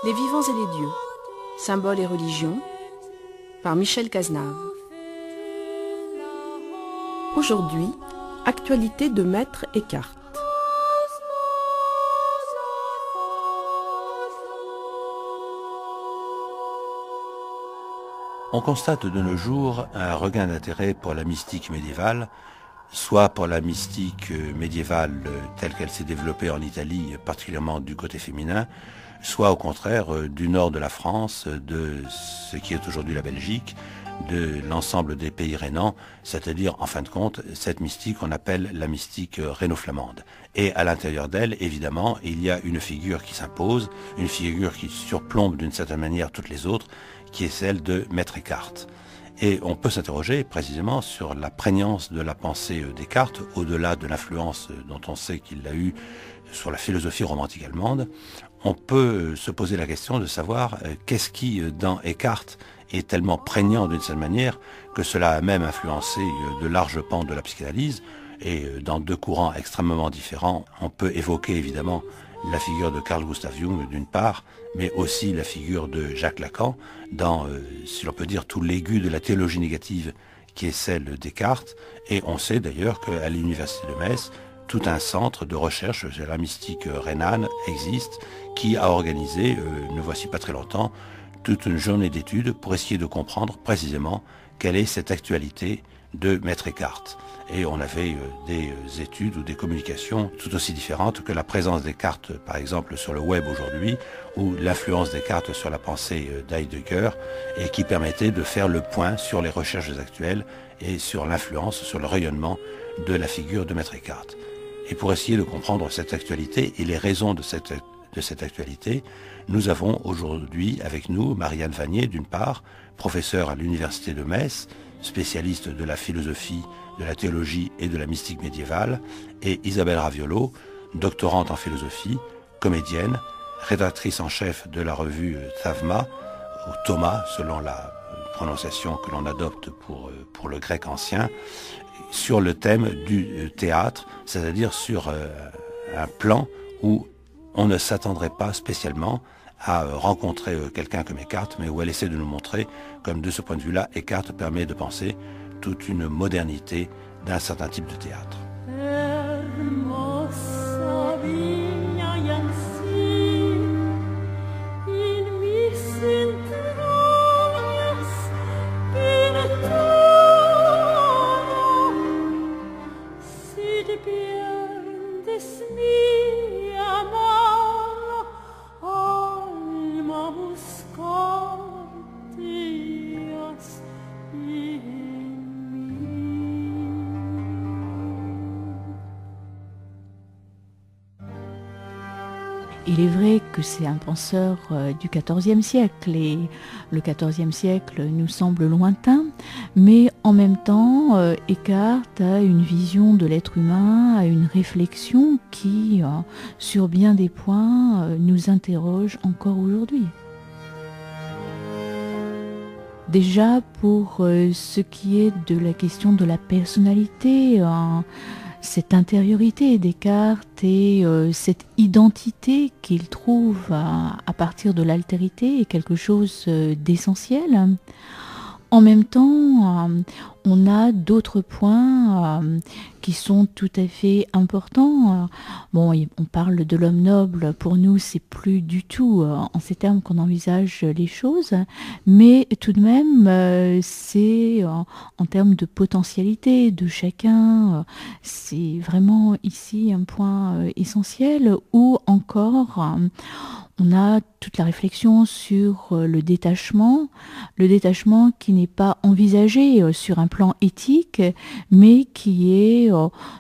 Les vivants et les dieux, symboles et religions, par Michel Cazenave. Aujourd'hui, actualité de Maître Eckhart. On constate de nos jours un regain d'intérêt pour la mystique médiévale, soit pour la mystique médiévale telle qu'elle s'est développée en Italie, particulièrement du côté féminin, soit au contraire du nord de la France, de ce qui est aujourd'hui la Belgique, de l'ensemble des pays rhénans, c'est-à-dire en fin de compte cette mystique qu'on appelle la mystique rhéno-flamande. Et à l'intérieur d'elle, évidemment, il y a une figure qui s'impose, une figure qui surplombe d'une certaine manière toutes les autres, qui est celle de Maître Eckhart. Et on peut s'interroger précisément sur la prégnance de la pensée d'Eckhart, au-delà de l'influence dont on sait qu'il a eue sur la philosophie romantique allemande. On peut se poser la question de savoir qu'est-ce qui, dans Eckhart, est tellement prégnant d'une certaine manière que cela a même influencé de larges pans de la psychanalyse. Et dans deux courants extrêmement différents, on peut évoquer évidemment la figure de Carl Gustav Jung d'une part, mais aussi la figure de Jacques Lacan dans, si l'on peut dire, tout l'aigu de la théologie négative qui est celle de Descartes. Et on sait d'ailleurs qu'à l'université de Metz, tout un centre de recherche sur la mystique rhénane existe, qui a organisé, ne voici pas très longtemps, toute une journée d'études pour essayer de comprendre précisément quelle est cette actualité de Maître Eckhart. Et on avait des études ou des communications tout aussi différentes que la présence des cartes, par exemple, sur le web aujourd'hui, ou l'influence des cartes sur la pensée d'Heidegger, et qui permettait de faire le point sur les recherches actuelles et sur l'influence, sur le rayonnement de la figure de Maître Eckhart. Et pour essayer de comprendre cette actualité et les raisons de cette actualité, nous avons aujourd'hui avec nous Marianne Vanier, d'une part, professeure à l'université de Metz, spécialiste de la philosophie, de la théologie et de la mystique médiévale, et Isabelle Raviolo, doctorante en philosophie, comédienne, rédactrice en chef de la revue Thavma, ou Thomas, selon la prononciation que l'on adopte pour le grec ancien, sur le thème du théâtre, c'est-à-dire sur un plan où on ne s'attendrait pas spécialement à rencontrer quelqu'un comme Eckhart, mais où elle essaie de nous montrer, comme de ce point de vue-là, Eckhart permet de penser toute une modernité d'un certain type de théâtre. Il est vrai que c'est un penseur du XIVe siècle et le XIVe siècle nous semble lointain, mais en même temps, Eckhart a une vision de l'être humain, a une réflexion qui, sur bien des points, nous interroge encore aujourd'hui. Déjà, pour ce qui est de la question de la personnalité, cette intériorité Descartes et cette identité qu'il trouve à partir de l'altérité est quelque chose d'essentiel. En même temps, on a d'autres points qui sont tout à fait importants. Bon, on parle de l'homme noble, pour nous c'est plus du tout en ces termes qu'on envisage les choses, mais tout de même c'est en termes de potentialité de chacun, c'est vraiment ici un point essentiel, ou encore on a toute la réflexion sur le détachement qui n'est pas envisagé sur un plan éthique, mais qui est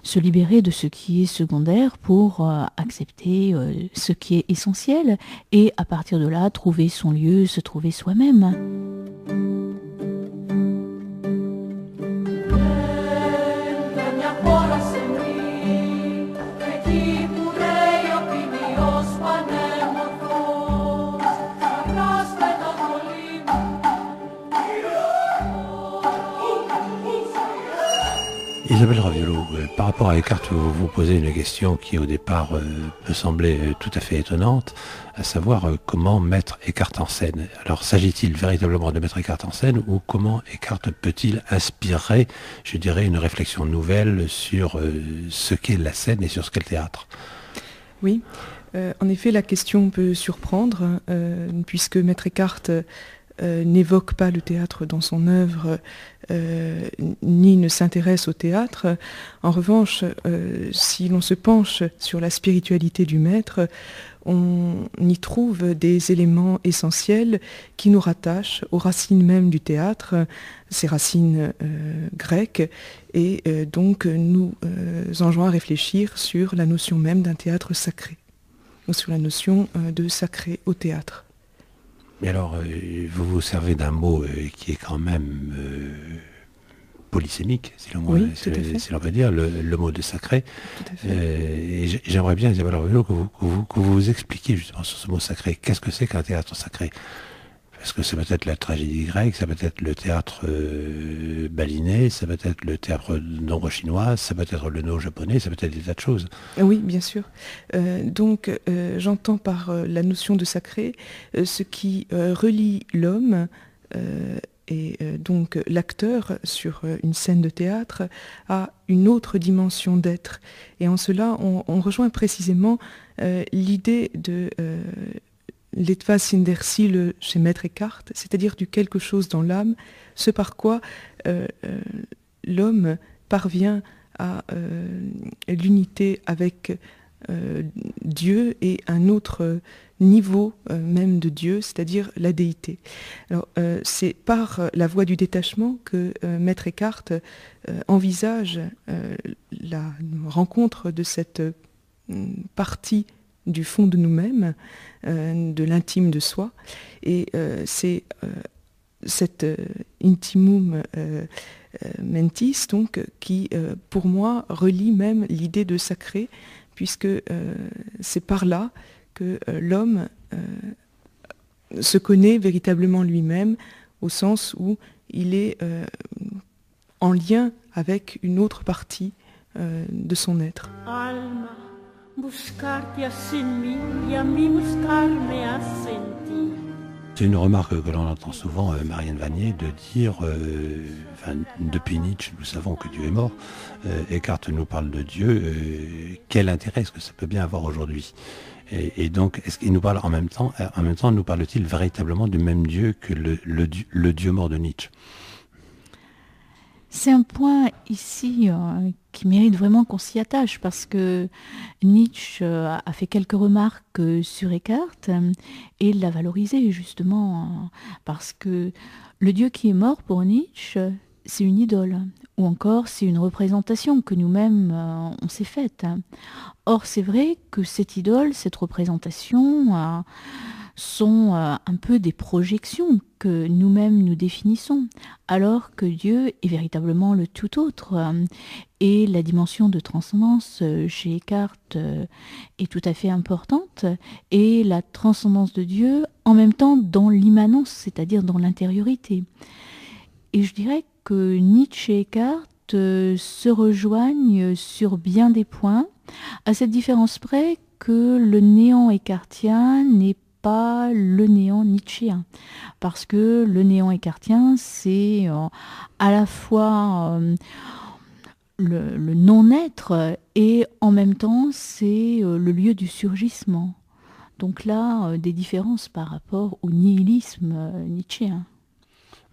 se libérer de ce qui est secondaire pour accepter ce qui est essentiel, et à partir de là, trouver son lieu, se trouver soi-même. Isabelle Raviolo, par rapport à Eckhart, vous posez une question qui au départ peut sembler tout à fait étonnante, à savoir comment mettre Eckhart en scène. Alors s'agit-il véritablement de mettre Eckhart en scène ou comment Eckhart peut-il inspirer, je dirais, une réflexion nouvelle sur ce qu'est la scène et sur ce qu'est le théâtre? Oui, en effet la question peut surprendre puisque Maître Eckhart n'évoque pas le théâtre dans son œuvre, ni ne s'intéresse au théâtre. En revanche, si l'on se penche sur la spiritualité du maître, on y trouve des éléments essentiels qui nous rattachent aux racines même du théâtre, ces racines grecques, et donc nous enjoint à réfléchir sur la notion même d'un théâtre sacré, ou sur la notion de sacré au théâtre. Mais alors, vous vous servez d'un mot qui est quand même polysémique, si l'on peut dire, le mot de sacré. Et j'aimerais bien, Isabelle Raviolo, que vous expliquiez justement sur ce mot sacré. Qu'est-ce que c'est qu'un théâtre sacré? Parce que c'est peut-être la tragédie grecque, ça peut être le théâtre balinais, ça peut être le théâtre nombre chinois, ça peut être le no japonais, ça peut être des tas de choses. Oui, bien sûr. Donc, j'entends par la notion de sacré ce qui relie l'homme et donc l'acteur sur une scène de théâtre à une autre dimension d'être. Et en cela, on rejoint précisément l'idée de l'Etwas in der Seele chez Maître Eckhart, c'est-à-dire du quelque chose dans l'âme, ce par quoi l'homme parvient à l'unité avec Dieu et un autre niveau même de Dieu, c'est-à-dire la déité. Alors, c'est par la voie du détachement que Maître Eckhart envisage la rencontre de cette partie du fond de nous-mêmes, de l'intime de soi, et c'est cet intimum mentis donc qui pour moi relie même l'idée de sacré, puisque c'est par là que l'homme se connaît véritablement lui-même, au sens où il est en lien avec une autre partie de son être. C'est une remarque que l'on entend souvent, Marianne Vanier, de dire, depuis Nietzsche, nous savons que Dieu est mort, Eckhart nous parle de Dieu, quel intérêt est-ce que ça peut bien avoir aujourd'hui? Et donc, est-ce qu'il nous parle en même temps nous parle-t-il véritablement du même Dieu que le Dieu mort de Nietzsche? C'est un point ici qui mérite vraiment qu'on s'y attache, parce que Nietzsche a fait quelques remarques sur Eckhart et l'a valorisé justement parce que le Dieu qui est mort pour Nietzsche, c'est une idole, ou encore c'est une représentation que nous-mêmes on s'est faite. Or c'est vrai que cette idole, cette représentation sont un peu des projections que nous-mêmes nous définissons, alors que Dieu est véritablement le tout autre. Et la dimension de transcendance chez Eckhart est tout à fait importante, et la transcendance de Dieu en même temps dans l'immanence, c'est-à-dire dans l'intériorité. Et je dirais que Nietzsche et Eckhart se rejoignent sur bien des points, à cette différence près que le néant eckartien n'est pas le néant nietzschéen, parce que le néant eckartien, c'est à la fois le non-être et en même temps c'est le lieu du surgissement. Donc là, des différences par rapport au nihilisme nietzschéen.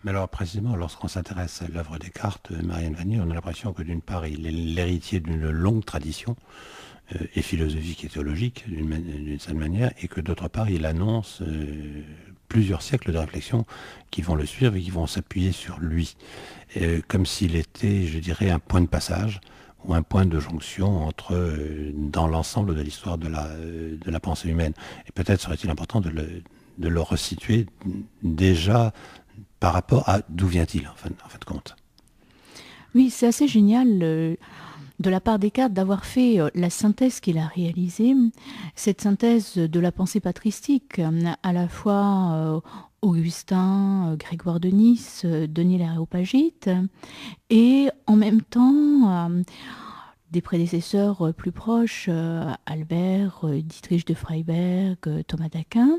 Mais alors précisément, lorsqu'on s'intéresse à l'œuvre de Descartes, Marianne Vanier, on a l'impression que d'une part, il est l'héritier d'une longue tradition, et philosophique et théologique d'une certaine manière, et que d'autre part, il annonce plusieurs siècles de réflexion qui vont le suivre et qui vont s'appuyer sur lui, comme s'il était, je dirais, un point de passage ou un point de jonction entre dans l'ensemble de l'histoire de la pensée humaine. Et peut-être serait-il important de le resituer déjà par rapport à d'où vient-il, en fin de compte. Oui, c'est assez génial. de la part Descartes d'avoir fait la synthèse qu'il a réalisée, cette synthèse de la pensée patristique, à la fois Augustin, Grégoire de Nice, Denis l'Aréopagite, et en même temps des prédécesseurs plus proches, Albert, Dietrich de Freiberg, Thomas d'Aquin,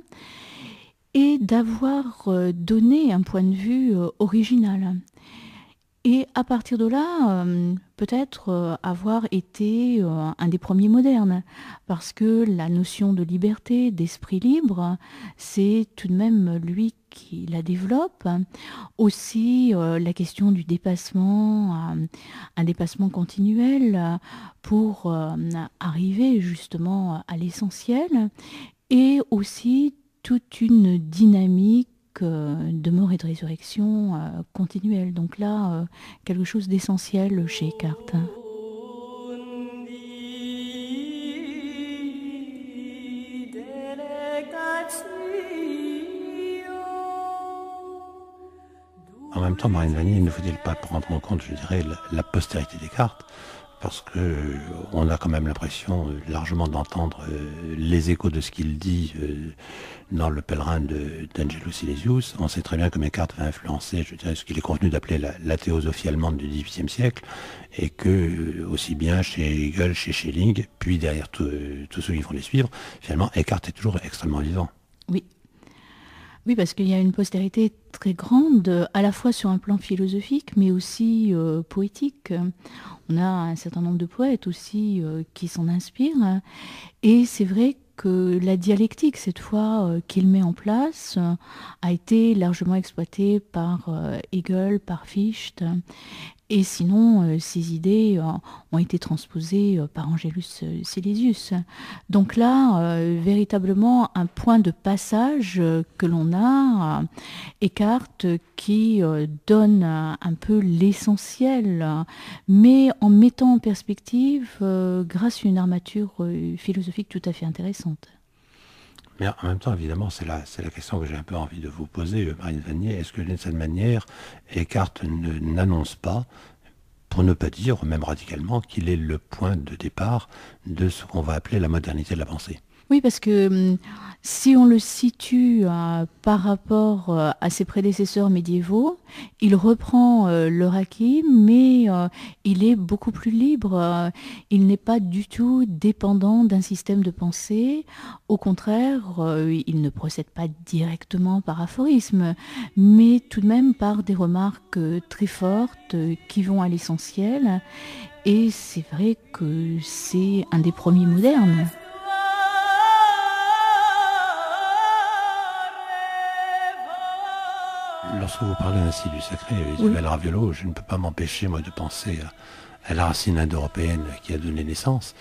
et d'avoir donné un point de vue original. Et à partir de là, peut-être avoir été un des premiers modernes, parce que la notion de liberté, d'esprit libre, c'est tout de même lui qui la développe. Aussi la question du dépassement, un dépassement continuel pour arriver justement à l'essentiel, et aussi toute une dynamique de mort et de résurrection continuelle. Donc là, quelque chose d'essentiel chez Eckhart. En même temps, Marine Vanier, il ne faut-il pas prendre en compte, je dirais, la postérité des cartes, parce que on a quand même l'impression largement d'entendre les échos de ce qu'il dit dans Le Pèlerin d'Angelo Silesius. On sait très bien que Descartes va influencer, je dirais, ce qu'il est convenu d'appeler la théosophie allemande du XVIIIe siècle, et que aussi bien chez Hegel, chez Schelling, puis derrière tous ceux qui vont les suivre, finalement, Descartes est toujours extrêmement vivant. Oui. Oui, parce qu'il y a une postérité très grande, à la fois sur un plan philosophique, mais aussi poétique. On a un certain nombre de poètes aussi qui s'en inspirent. Et c'est vrai que la dialectique, cette fois, qu'il met en place, a été largement exploitée par Hegel, par Fichte. Et sinon, ces idées ont été transposées par Angelus Silesius. Donc là, véritablement un point de passage que l'on a, Eckhart qui donne un peu l'essentiel, mais en mettant en perspective grâce à une armature philosophique tout à fait intéressante. Mais en même temps, évidemment, c'est la question que j'ai un peu envie de vous poser, Marine Vanier. Est-ce que d'une certaine manière, Eckhart n'annonce pas, pour ne pas dire, même radicalement, qu'il est le point de départ de ce qu'on va appeler la modernité de la pensée? Oui, parce que si on le situe par rapport à ses prédécesseurs médiévaux, il reprend leur acquis, mais il est beaucoup plus libre. Il n'est pas du tout dépendant d'un système de pensée. Au contraire, il ne procède pas directement par aphorisme, mais tout de même par des remarques très fortes qui vont à l'essentiel. Et c'est vrai que c'est un des premiers modernes. Lorsque vous parlez ainsi du sacré, Isabelle Raviolo, je ne peux pas m'empêcher, moi, de penser à la racine indo-européenne qui a donné naissance,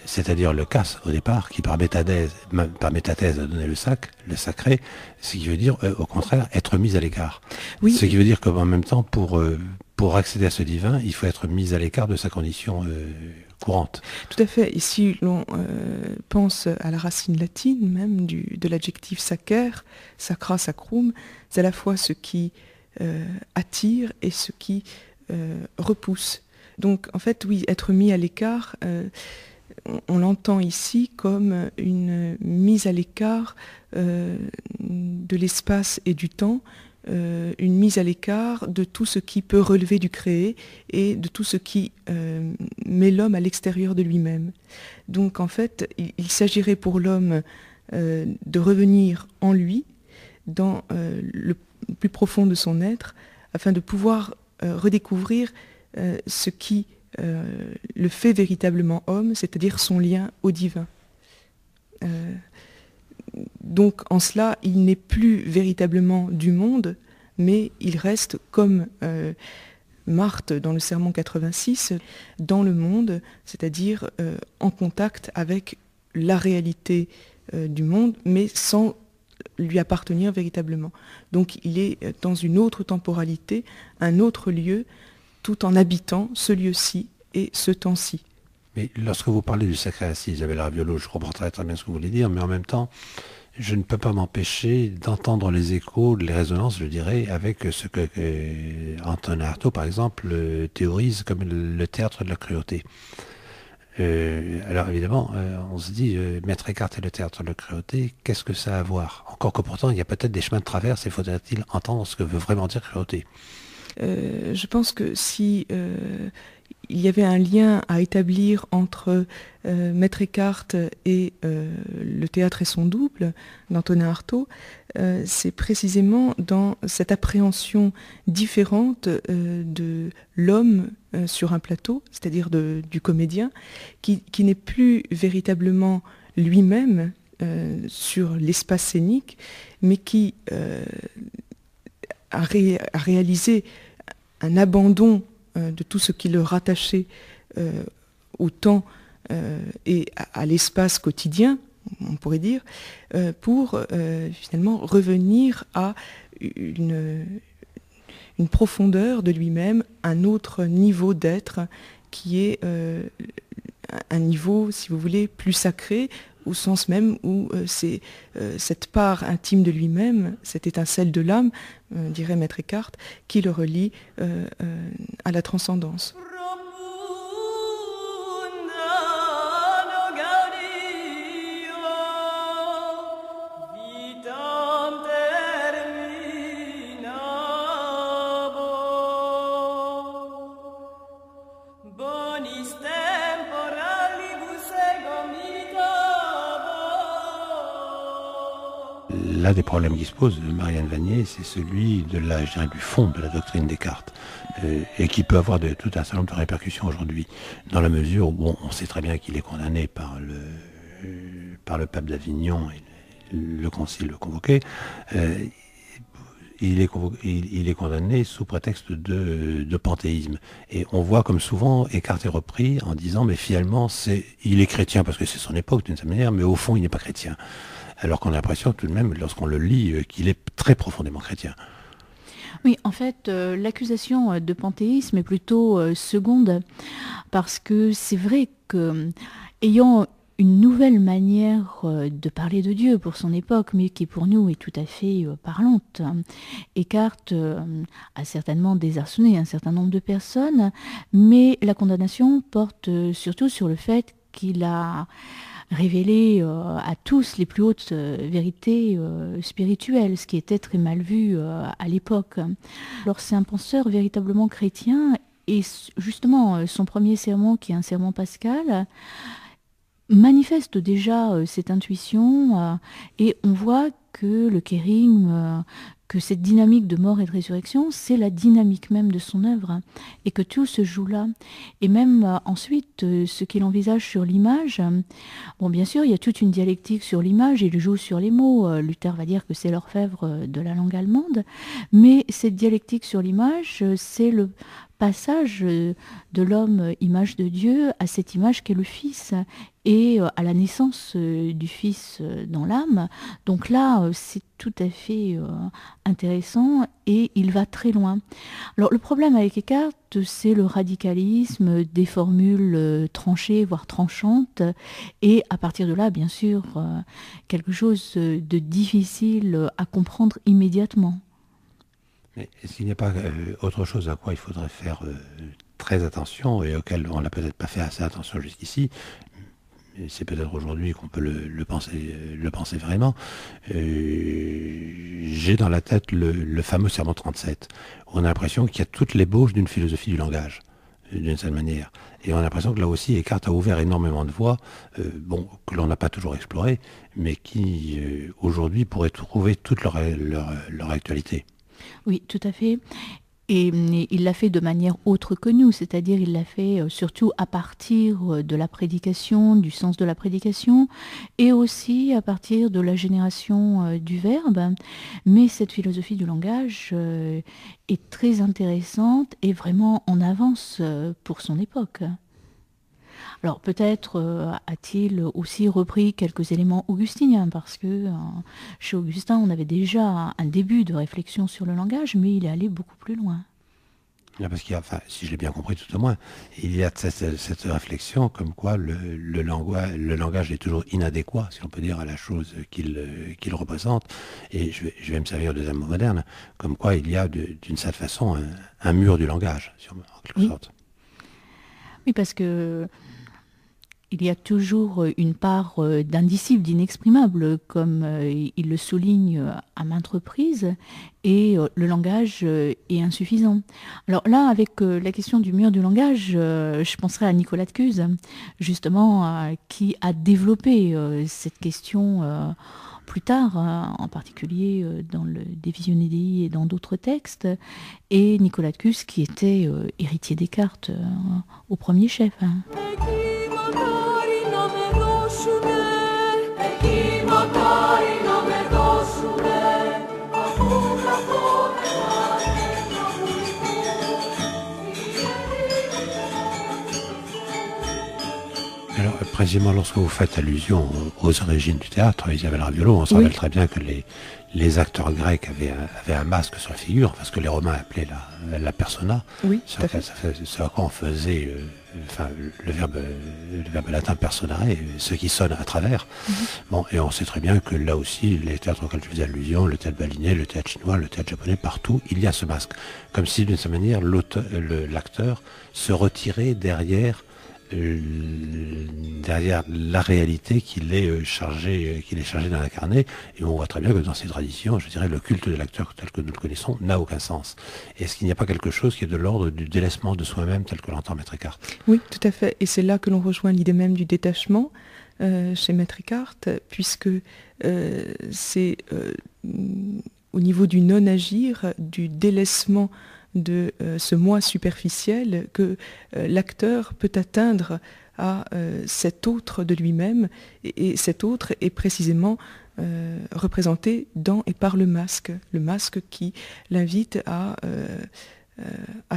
c'est-à-dire le cas, au départ, qui par métathèse a donné le sacré, ce qui veut dire, au contraire, être mis à l'écart. Oui. Ce qui veut dire qu'en même temps, pour accéder à ce divin, il faut être mis à l'écart de sa condition courante. Tout à fait. Et si l'on pense à la racine latine même de l'adjectif sacer, sacra, sacrum, c'est à la fois ce qui attire et ce qui repousse. Donc en fait, oui, être mis à l'écart, on l'entend ici comme une mise à l'écart de l'espace et du temps, une mise à l'écart de tout ce qui peut relever du créé et de tout ce qui met l'homme à l'extérieur de lui-même. Donc en fait, il s'agirait pour l'homme de revenir en lui, dans le plus profond de son être, afin de pouvoir redécouvrir ce qui le fait véritablement homme, c'est-à-dire son lien au divin. Donc en cela, il n'est plus véritablement du monde, mais il reste comme Marthe dans le Sermon 86, dans le monde, c'est-à-dire en contact avec la réalité du monde, mais sans lui appartenir véritablement. Donc il est dans une autre temporalité, un autre lieu, tout en habitant ce lieu-ci et ce temps-ci. Mais lorsque vous parlez du sacré assis, Isabelle Raviolo, je comprends très bien ce que vous voulez dire, mais en même temps, je ne peux pas m'empêcher d'entendre les échos, les résonances, je dirais, avec ce que Antonin Artaud, par exemple, théorise comme le théâtre de la cruauté. Alors évidemment, on se dit, Maître Eckhart et le théâtre de cruauté, qu'est-ce que ça a à voir? Encore que pourtant, il y a peut-être des chemins de traverse et faudrait-il entendre ce que veut vraiment dire cruauté? Je pense que si il y avait un lien à établir entre Maître Eckhart et le théâtre et son double d'Antonin Artaud, c'est précisément dans cette appréhension différente de l'homme sur un plateau, c'est-à-dire du comédien, qui n'est plus véritablement lui-même sur l'espace scénique, mais qui a réalisé un abandon de tout ce qui le rattachait au temps et à l'espace quotidien, on pourrait dire, pour finalement revenir à une profondeur de lui-même, un autre niveau d'être qui est un niveau, si vous voulez, plus sacré, au sens même où c'est cette part intime de lui-même, cette étincelle de l'âme, dirait Maître Eckhart, qui le relie à la transcendance. L'un des problèmes qui se pose, Marianne Vanier, c'est celui de du fond de la doctrine Descartes, et qui peut avoir tout un certain nombre de répercussions aujourd'hui, dans la mesure où on sait très bien qu'il est condamné par le pape d'Avignon et le concile convoqué. Il est condamné sous prétexte de panthéisme. Et on voit comme souvent Eckhart est repris en disant mais finalement il est chrétien parce que c'est son époque d'une certaine manière, mais au fond il n'est pas chrétien. Alors qu'on a l'impression tout de même, lorsqu'on le lit, qu'il est très profondément chrétien. Oui, en fait, l'accusation de panthéisme est plutôt seconde, parce que c'est vrai que, ayant une nouvelle manière de parler de Dieu pour son époque, mais qui pour nous est tout à fait parlante, Eckhart a certainement désarçonné un certain nombre de personnes, mais la condamnation porte surtout sur le fait qu'il a révéler à tous les plus hautes vérités spirituelles, ce qui était très mal vu à l'époque. Alors c'est un penseur véritablement chrétien, et justement son premier sermon, qui est un sermon pascal, manifeste déjà cette intuition, et on voit que le kérigme, que cette dynamique de mort et de résurrection, c'est la dynamique même de son œuvre, et que tout se joue là. Et même ensuite, ce qu'il envisage sur l'image, bon, bien sûr, il y a toute une dialectique sur l'image, il joue sur les mots. Luther va dire que c'est l'orfèvre de la langue allemande, mais cette dialectique sur l'image, c'est le passage de l'homme image de Dieu à cette image qu'est le Fils, et à la naissance du Fils dans l'âme. Donc là, c'est tout à fait intéressant, et il va très loin. Alors le problème avec Eckhart, c'est le radicalisme des formules tranchées, voire tranchantes, et à partir de là, bien sûr, quelque chose de difficile à comprendre immédiatement. Mais est-ce qu'il n'y a pas autre chose à quoi il faudrait faire très attention, et auquel on n'a peut-être pas fait assez attention jusqu'ici? C'est peut-être aujourd'hui qu'on peut le penser vraiment. J'ai dans la tête le fameux Sermon 37. On a l'impression qu'il y a toute l'ébauche d'une philosophie du langage, d'une certaine manière. Et on a l'impression que là aussi, Eckhart a ouvert énormément de voies, que l'on n'a pas toujours explorées, mais qui, aujourd'hui, pourraient trouver toute leur actualité. Oui, tout à fait. Et il l'a fait de manière autre que nous, c'est-à-dire il l'a fait surtout à partir de la prédication, du sens de la prédication, et aussi à partir de la génération du verbe. Mais cette philosophie du langage est très intéressante et vraiment en avance pour son époque. Alors peut-être a-t-il aussi repris quelques éléments augustiniens, parce que chez Augustin, on avait déjà un début de réflexion sur le langage, mais il est allé beaucoup plus loin. Là, parce qu'il y a, enfin, si je l'ai bien compris tout au moins, il y a cette réflexion comme quoi le langage est toujours inadéquat, si on peut dire, à la chose qu'il représente. Et je vais me servir de mot moderne, comme quoi il y a d'une certaine façon un mur du langage, en quelque sorte. Oui, parce que Il y a toujours une part d'indicible, d'inexprimable, comme il le souligne à maintes reprises, et le langage est insuffisant. Alors là, avec la question du mur du langage, je penserais à Nicolas de Cuse, justement, qui a développé cette question plus tard, en particulier dans le De Visione Dei et dans d'autres textes, et Nicolas de Cuse qui était héritier des Descartes au premier chef. Alors, précisément lorsque vous faites allusion aux origines du théâtre, Isabelle Raviolo, on se rappelle très bien que les acteurs grecs avaient un masque sur la figure, parce que les Romains appelaient la persona. Oui, c'est à quoi on faisait le verbe latin personare, ce qui sonne à travers. Bon, et on sait très bien que là aussi, les théâtres auxquels je faisais allusion, le théâtre balinais, le théâtre chinois, le théâtre japonais, partout, il y a ce masque. Comme si, d'une certaine manière, l'acteur se retirait derrière la réalité qu'il est chargé d'incarner, et on voit très bien que dans ces traditions, je dirais, le culte de l'acteur tel que nous le connaissons n'a aucun sens. Est-ce qu'il n'y a pas quelque chose qui est de l'ordre du délaissement de soi-même tel que l'entend Maître Eckhart? Oui, tout à fait, et c'est là que l'on rejoint l'idée même du détachement chez Maître Eckhart, puisque c'est au niveau du non-agir, du délaissement de ce moi superficiel que l'acteur peut atteindre à cet autre de lui-même, et cet autre est précisément représenté dans et par le masque qui l'invite à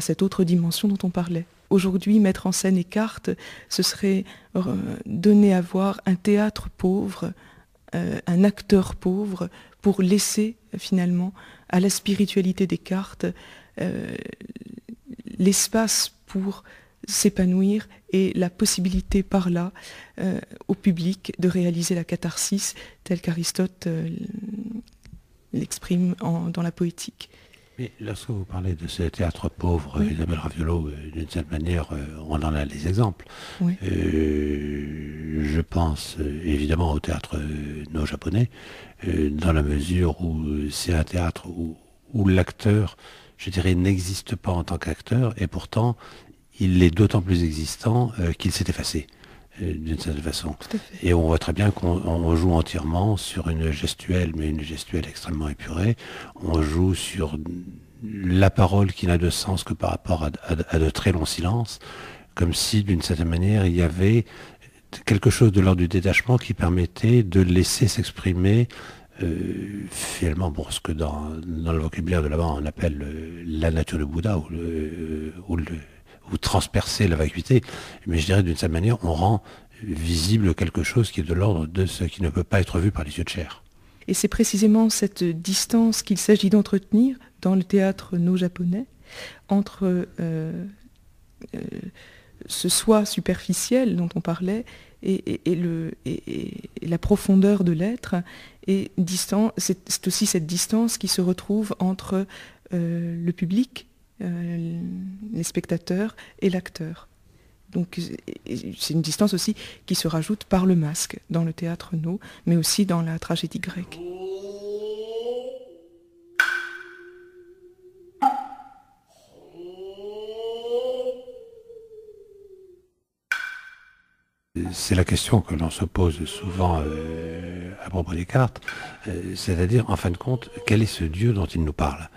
cette autre dimension dont on parlait. Aujourd'hui, mettre en scène Eckhart, ce serait donner à voir un théâtre pauvre, un acteur pauvre, pour laisser finalement à la spiritualité Descartes l'espace pour s'épanouir et la possibilité par là au public de réaliser la catharsis telle qu'Aristote l'exprime dans la poétique. Mais lorsque vous parlez de ce théâtre pauvre, Isabelle Raviolo, d'une certaine manière, on en a les exemples. Oui. Je pense évidemment au théâtre no-japonais, dans la mesure où c'est un théâtre où l'acteur, je dirais, n'existe pas en tant qu'acteur, et pourtant, il est d'autant plus existant qu'il s'est effacé, d'une certaine façon. Et on voit très bien qu'on joue entièrement sur une gestuelle, mais une gestuelle extrêmement épurée. On joue sur la parole qui n'a de sens que par rapport à de très longs silences, comme si, d'une certaine manière, il y avait quelque chose de l'ordre du détachement qui permettait de laisser s'exprimer finalement, ce que dans le vocabulaire de là-bas on appelle la nature de Bouddha, ou transpercer la vacuité, mais je dirais d'une certaine manière, on rend visible quelque chose qui est de l'ordre de ce qui ne peut pas être vu par les yeux de chair. Et c'est précisément cette distance qu'il s'agit d'entretenir dans le théâtre no-japonais entre ce soi superficiel dont on parlait et la profondeur de l'être, et c'est aussi cette distance qui se retrouve entre le public, les spectateurs et l'acteur. Donc c'est une distance aussi qui se rajoute par le masque dans le théâtre no, mais aussi dans la tragédie grecque. C'est la question que l'on se pose souvent à propos des cartes, c'est-à-dire, en fin de compte, quel est ce Dieu dont il nous parle,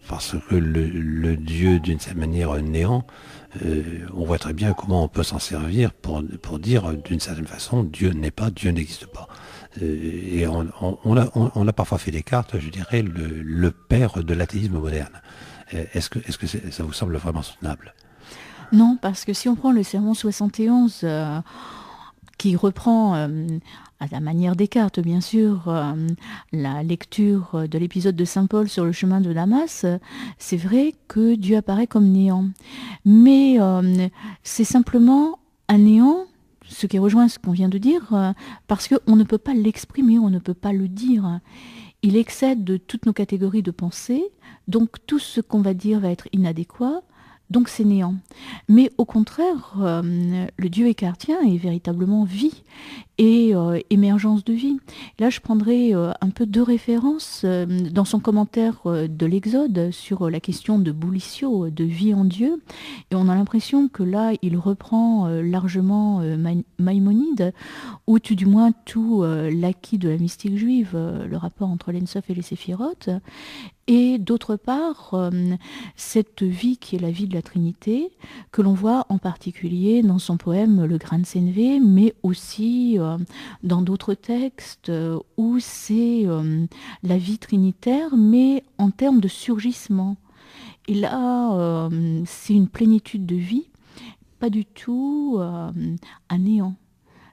parce que le Dieu, d'une certaine manière, néant, on voit très bien comment on peut s'en servir pour dire, d'une certaine façon, Dieu n'est pas, Dieu n'existe pas. Et on a parfois fait des cartes, je dirais, le père de l'athéisme moderne. Est-ce que ça vous semble vraiment soutenable ? Non, parce que si on prend le Sermon 71, qui reprend, à la manière des cartes bien sûr, la lecture de l'épisode de Saint Paul sur le chemin de Damas, c'est vrai que Dieu apparaît comme néant. Mais c'est simplement un néant, ce qui rejoint ce qu'on vient de dire, parce qu'on ne peut pas l'exprimer, on ne peut pas le dire. Il excède de toutes nos catégories de pensée, donc tout ce qu'on va dire va être inadéquat. Donc c'est néant. Mais au contraire, le Dieu écartien est véritablement vie et émergence de vie. Là, je prendrai un peu deux références dans son commentaire de l'Exode sur la question de Boulissio, de vie en Dieu. Et on a l'impression que là, il reprend largement Maïmonide, ou tout du moins tout l'acquis de la mystique juive, le rapport entre l'Ensof et les Séphirotes. Et d'autre part, cette vie qui est la vie de la Trinité, que l'on voit en particulier dans son poème Le Grain de Sénévé, mais aussi dans d'autres textes où c'est la vie trinitaire, mais en termes de surgissement. Et là, c'est une plénitude de vie, pas du tout un néant.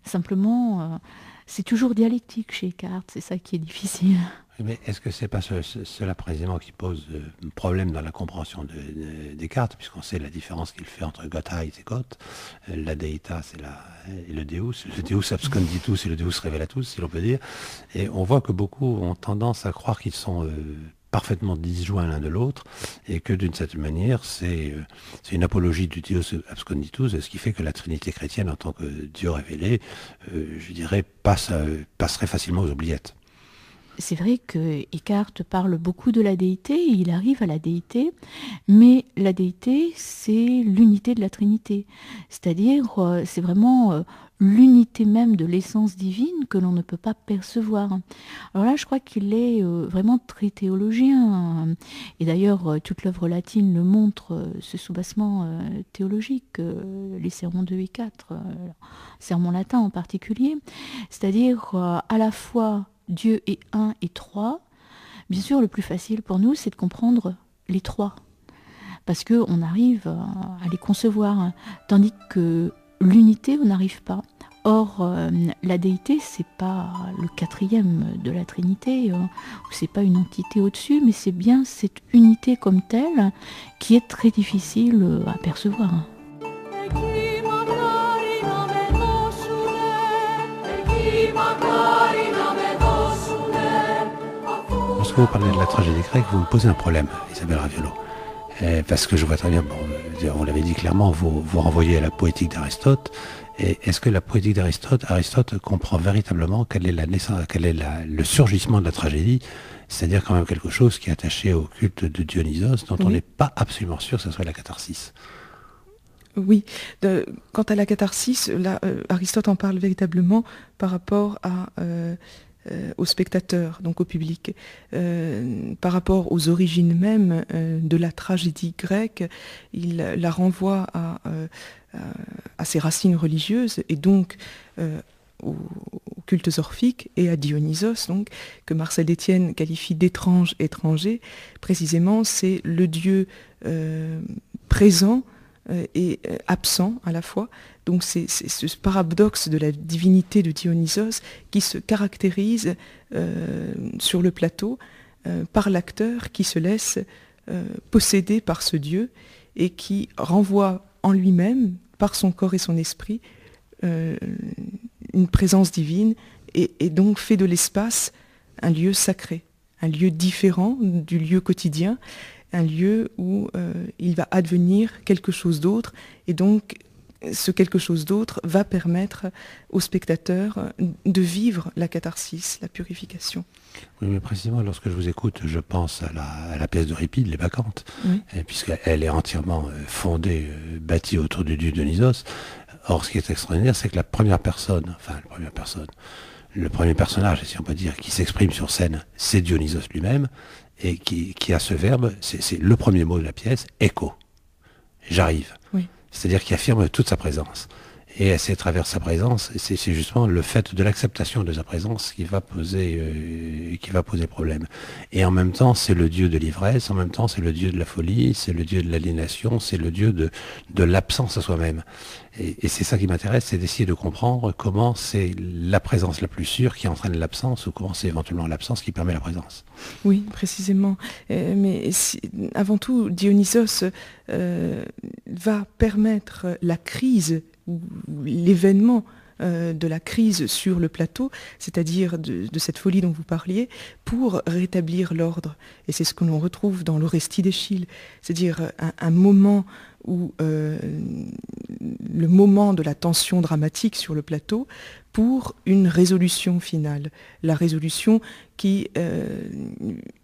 Simplement, c'est toujours dialectique chez Eckhart, c'est ça qui est difficile. Mais est-ce que c'est pas cela précisément qui pose problème dans la compréhension de Descartes, puisqu'on sait la différence qu'il fait entre Gottheit et Gott, la Deita et le Deus absconditus et le Deus revelatus, si l'on peut dire, et on voit que beaucoup ont tendance à croire qu'ils sont parfaitement disjoints l'un de l'autre, et que d'une certaine manière, c'est une apologie du Deus absconditus, ce qui fait que la Trinité chrétienne en tant que Dieu révélé, je dirais, passerait facilement aux oubliettes. C'est vrai que Eckhart parle beaucoup de la déité, et il arrive à la déité, mais la déité, c'est l'unité de la Trinité. C'est-à-dire, c'est vraiment l'unité même de l'essence divine que l'on ne peut pas percevoir. Alors là, je crois qu'il est vraiment très théologien. Et d'ailleurs, toute l'œuvre latine le montre, ce soubassement théologique, les sermons 2 et 4, sermons latins en particulier. C'est-à-dire, à la fois Dieu est un et trois. Bien sûr, le plus facile pour nous, c'est de comprendre les trois, parce qu'on arrive à les concevoir, tandis que l'unité, on n'arrive pas. Or, la déité, c'est pas le quatrième de la Trinité, c'est pas une entité au-dessus, mais c'est bien cette unité comme telle qui est très difficile à percevoir. Lorsque vous parlez de la tragédie grecque, vous me posez un problème, Isabelle Raviolo. Parce que je vois très bien, on l'avait dit clairement, vous renvoyez à la poétique d'Aristote. Et est-ce que la poétique Aristote comprend véritablement quel est le surgissement de la tragédie, c'est-à-dire quand même quelque chose qui est attaché au culte de Dionysos, dont on n'est pas absolument sûr que ce soit la catharsis? Oui. Quant à la catharsis, là, Aristote en parle véritablement par rapport aux spectateurs, donc au public, par rapport aux origines même de la tragédie grecque. Il la renvoie à ses racines religieuses et donc aux cultes orphiques et à Dionysos, donc, que Marcel Détienne qualifie d'étrange étranger. Précisément, c'est le Dieu présent et absent à la fois. Donc c'est ce paradoxe de la divinité de Dionysos qui se caractérise sur le plateau par l'acteur qui se laisse posséder par ce Dieu et qui renvoie en lui-même, par son corps et son esprit, une présence divine et donc fait de l'espace un lieu sacré, un lieu différent du lieu quotidien, un lieu où il va advenir quelque chose d'autre, et donc ce quelque chose d'autre va permettre aux spectateurs de vivre la catharsis, la purification. Oui, mais précisément, lorsque je vous écoute, je pense à la pièce d'Euripide, Les Bacchantes, Oui. puisqu'elle est entièrement fondée, bâtie autour du dieu Dionysos. Or, ce qui est extraordinaire, c'est que le premier personnage, si on peut dire, qui s'exprime sur scène, c'est Dionysos lui-même, et qui a ce verbe, c'est le premier mot de la pièce, écho. J'arrive. Oui. C'est-à-dire qu'il affirme toute sa présence. Et c'est à travers sa présence, c'est justement le fait de l'acceptation de sa présence qui va poser problème. Et en même temps, c'est le dieu de l'ivresse, en même temps, c'est le dieu de la folie, c'est le dieu de l'aliénation, c'est le dieu de l'absence à soi-même. Et c'est ça qui m'intéresse, c'est d'essayer de comprendre comment c'est la présence la plus sûre qui entraîne l'absence, ou comment c'est éventuellement l'absence qui permet la présence. Oui, précisément. Mais avant tout, Dionysos va permettre la crise, ou l'événement de la crise sur le plateau, c'est-à-dire de cette folie dont vous parliez, pour rétablir l'ordre. Et c'est ce que l'on retrouve dans l'Orestie d'Échille, c'est-à-dire un moment où le moment de la tension dramatique sur le plateau pour une résolution finale. La résolution qui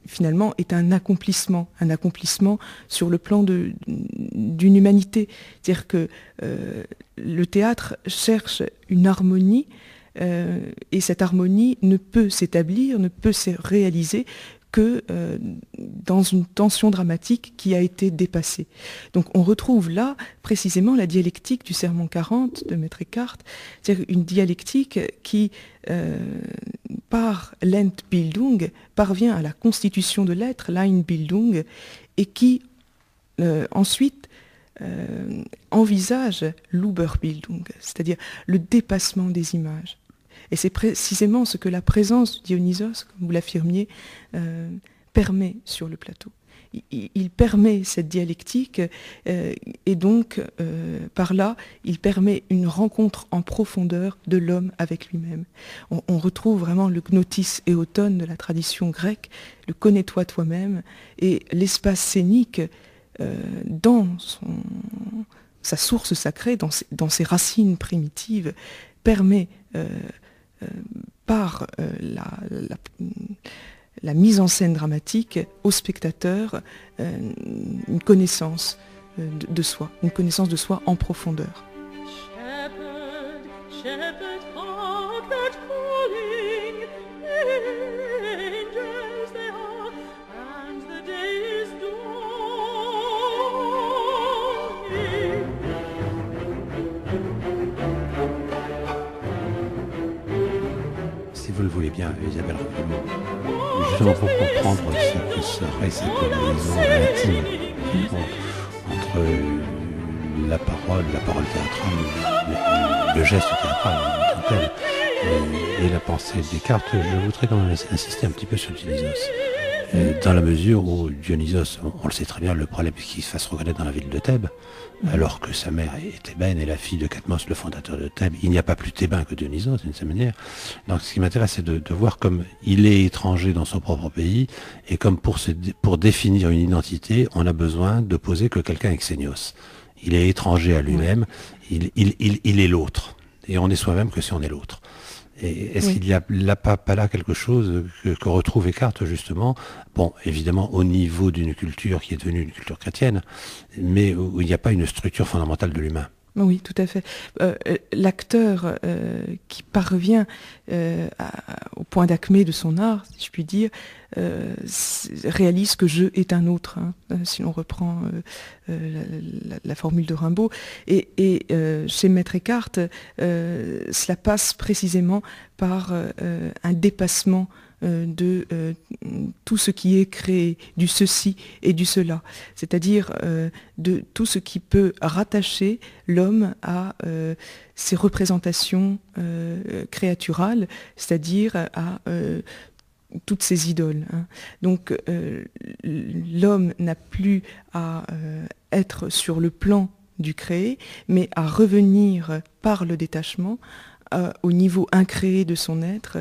finalement est un accomplissement sur le plan d'une humanité. C'est-à-dire que le théâtre cherche une harmonie et cette harmonie ne peut s'établir, ne peut se réaliser que dans une tension dramatique qui a été dépassée. Donc on retrouve là précisément la dialectique du Sermon 40 de Maître Eckhart, c'est-à-dire une dialectique qui, par l'Entbildung, parvient à la constitution de l'être, l'Einbildung, et qui ensuite envisage l'Uberbildung, c'est-à-dire le dépassement des images. Et c'est précisément ce que la présence de Dionysos, comme vous l'affirmiez, permet sur le plateau. Il permet cette dialectique et donc, par là, il permet une rencontre en profondeur de l'homme avec lui-même. On retrouve vraiment le gnotis éoton de la tradition grecque, le connais-toi toi-même, et l'espace scénique dans sa source sacrée, dans ses racines primitives, permet par la mise en scène dramatique au spectateur une connaissance de soi, une connaissance de soi en profondeur. Shepherd, hark that calling, angels they are, and the day is dawning. Si vous le voulez bien, Isabelle Ravelot, justement pour comprendre ce que serait cette liaison intime entre la parole théâtrale, le geste théâtral en tant que tel, et la pensée de Descartes, je voudrais quand même insister un petit peu sur Dionysos. Dans la mesure où Dionysos, on le sait très bien, le problème est qu'il se fasse reconnaître dans la ville de Thèbes, alors que sa mère est thébaine et la fille de Cadmos, le fondateur de Thèbes. Il n'y a pas plus thébain que Dionysos, d'une certaine manière. Donc ce qui m'intéresse, c'est de voir comme il est étranger dans son propre pays, et comme pour définir une identité, on a besoin de poser que quelqu'un est xénios. Il est étranger à lui-même, il est l'autre. Et on est soi-même que si on est l'autre. Et est-ce qu'il n'y a pas là quelque chose que retrouve Eckhart, justement, bon, évidemment, au niveau d'une culture qui est devenue une culture chrétienne, mais où il n'y a pas une structure fondamentale de l'humain? Oui, tout à fait. L'acteur qui parvient au point d'acmé de son art, si je puis dire, réalise que je est un autre, hein, si l'on reprend la formule de Rimbaud. Et chez Maître Eckhart, cela passe précisément par un dépassement de tout ce qui est créé, du ceci et du cela, c'est-à-dire de tout ce qui peut rattacher l'homme à ses représentations créaturales, c'est-à-dire à toutes ces idoles. Hein. Donc l'homme n'a plus à être sur le plan du créé, mais à revenir par le détachement au niveau incréé de son être,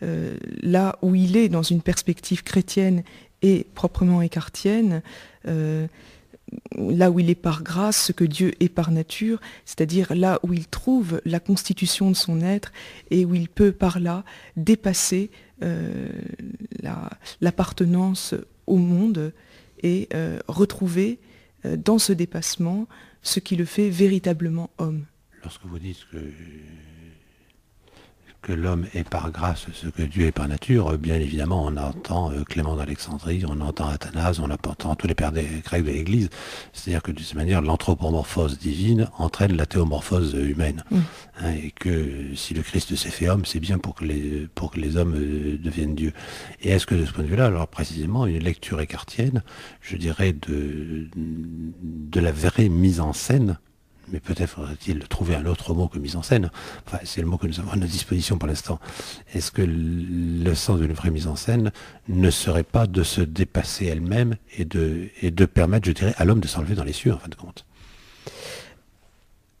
là où il est dans une perspective chrétienne et proprement écartienne, là où il est par grâce ce que Dieu est par nature, c'est-à-dire là où il trouve la constitution de son être et où il peut par là dépasser l'appartenance au monde et retrouver dans ce dépassement ce qui le fait véritablement homme. Lorsque vous dites que l'homme est par grâce ce que Dieu est par nature, bien évidemment on entend Clément d'Alexandrie, on entend Athanase, on entend tous les pères grecs de l'Église, c'est-à-dire que de cette manière l'anthropomorphose divine entraîne la théomorphose humaine, hein, et que si le Christ s'est fait homme, c'est bien pour que les hommes deviennent Dieu. Et est-ce que de ce point de vue-là, alors précisément une lecture écartienne, je dirais de la vraie mise en scène, mais peut-être faudrait-il trouver un autre mot que mise en scène. Enfin, c'est le mot que nous avons à notre disposition pour l'instant. Est-ce que le sens d'une vraie mise en scène ne serait pas de se dépasser elle-même et de permettre, je dirais, à l'homme de s'enlever dans les cieux, en fin de compte?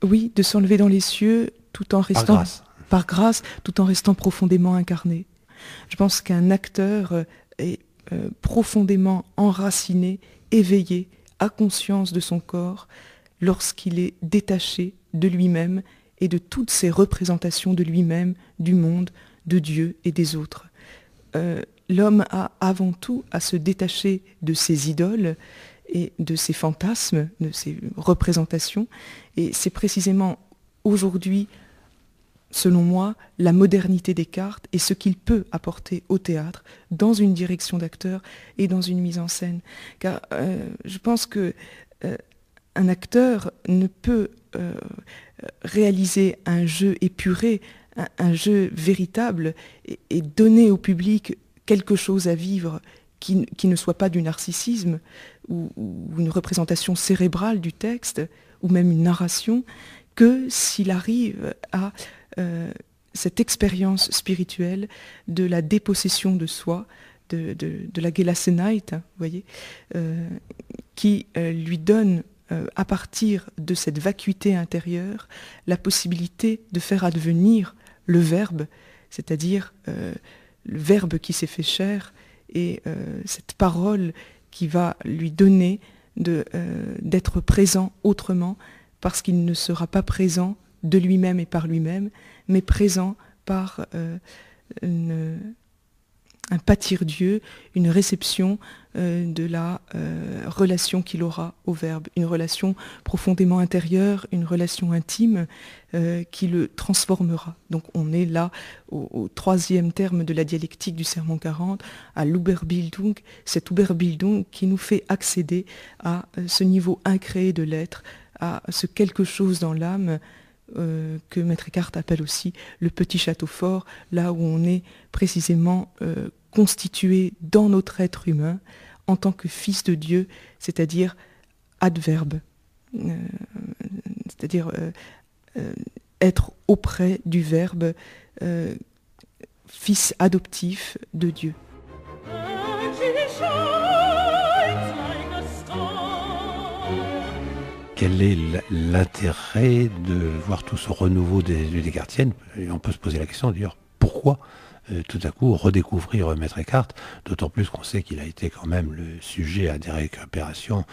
Oui, de s'enlever dans les cieux tout en restant... Par grâce. par grâce, tout en restant profondément incarné. Je pense qu'un acteur est profondément enraciné, éveillé, a conscience de son corps lorsqu'il est détaché de lui-même et de toutes ses représentations de lui-même, du monde, de Dieu et des autres. L'homme a avant tout à se détacher de ses idoles et de ses fantasmes, de ses représentations, et c'est précisément aujourd'hui, selon moi, la modernité Descartes et ce qu'il peut apporter au théâtre, dans une direction d'acteur et dans une mise en scène. Car je pense que un acteur ne peut réaliser un jeu épuré, un jeu véritable, et donner au public quelque chose à vivre qui ne soit pas du narcissisme ou une représentation cérébrale du texte, ou même une narration, que s'il arrive à cette expérience spirituelle de la dépossession de soi, de la Gelassenheit, vous voyez, qui lui donne, à partir de cette vacuité intérieure, la possibilité de faire advenir le Verbe, c'est-à-dire le Verbe qui s'est fait chair, et cette parole qui va lui donner d'être présent autrement, parce qu'il ne sera pas présent de lui-même et par lui-même, mais présent par un pâtir Dieu, une réception de la relation qu'il aura au Verbe, une relation profondément intérieure, une relation intime qui le transformera. Donc on est là au troisième terme de la dialectique du Sermon 40, à l'Uberbildung, cette Uberbildung qui nous fait accéder à ce niveau incréé de l'être, à ce quelque chose dans l'âme que Maître Eckhart appelle aussi le petit château fort, là où on est précisément constitué dans notre être humain en tant que fils de Dieu, c'est-à-dire adverbe, c'est-à-dire être auprès du Verbe, fils adoptif de Dieu. Quel est l'intérêt de voir tout ce renouveau des Descartiennes? Et on peut se poser la question d'ailleurs, pourquoi tout à coup redécouvrir Maître Eckhart, d'autant plus qu'on sait qu'il a été quand même le sujet à des récupérations